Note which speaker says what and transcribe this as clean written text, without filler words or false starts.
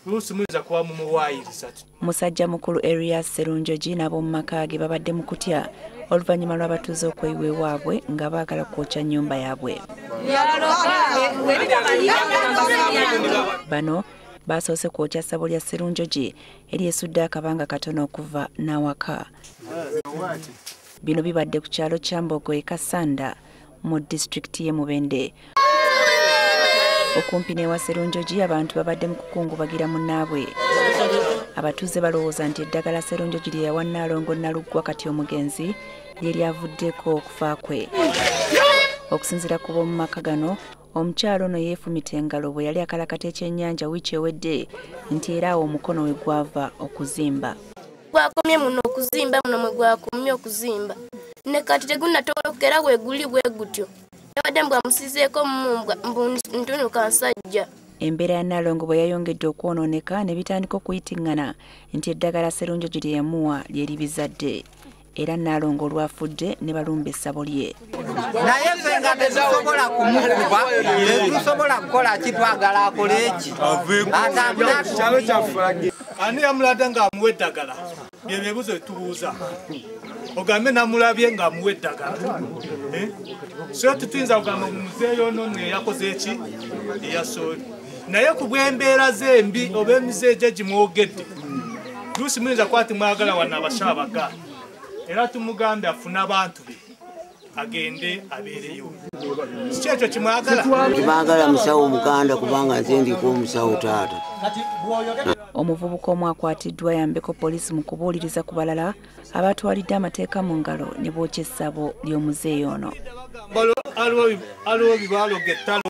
Speaker 1: luusi muyinza kuba mumuwaayiriza.
Speaker 2: Musajja mukulu Erias Sserunjogi n'ab'omu maka ge babadde mu kutya oluvannyuma lw'abatuuze okweyiwa ewaabwe nga baagala kwokya nnyumba yaabwe. Bano basoose kwokya ssabo lya Sserunjogi eryesudde akabanga katono okuva n'awaka. Bino bibadde ku kyalo kya Mbogo e Kasanda mu disitulikiti y'e Mubende. Okumpi n'ewa Sserunjogi abantu babadde mu kukungubagira munnaabwe. Abatuuze balowooza nti eddagala Sserunjogi lye yawa Nnaalongo Nnaluggwa kati omugenzi lye lyavuddeko okufa kwe. Okusinziira ku b'omu maka gano, omukyalo ono yeefumita engalo bwe yali akalakata ekyennyanja wiiki ewedde nti era awo omukono we gwava okuzimba.
Speaker 3: Gwakomye muno okuzimba muno mwe gwakomye okuzimba. Ne kati tegunnatooloka era bwe guli bwe gutyo. Yabadde bwamusizeeko mmumbwa ntunuka nsajja.
Speaker 2: Embeera ya Nnaalongo bwe yayongedde okwonooneka ne bitandika okuyitiŋŋana nti eddagala Sserunjogi lye yamuwa lye libizadde. Era Nnaalongo olwafudde ne balumba essabo lye.
Speaker 4: Naye nze nga tetusobola kumukuba, tetusobola kukola kitwagala akole eki.
Speaker 1: Ani yamulada ng'amuwa eddagala? Bye bibuuzo bye tubuuza. Ogambe namulabye ng'amuwa eddagala. So tutuyinza kugamba muzeeyo ono yakoze eki? Eyasooli. Naye ku bw'embeera z'embi oba emize gye gimwogedde, luusi muyinza kuba timwagala wano abasaabaga. Era tumugambe afune abantu be agende abeereyo. Si ekyo kimwagala?
Speaker 5: Tebagala musawo muganda kubanga nze ndiko omusawo taata.
Speaker 2: Omuvubuka omu akwatiddwa yambeko poliisi mu kubuuliriza ku balala abatwalidde amateeka mu ngalo ne bookya essabo ly'omuzeeyi ono.
Speaker 1: Aliwo bibaloga ettalo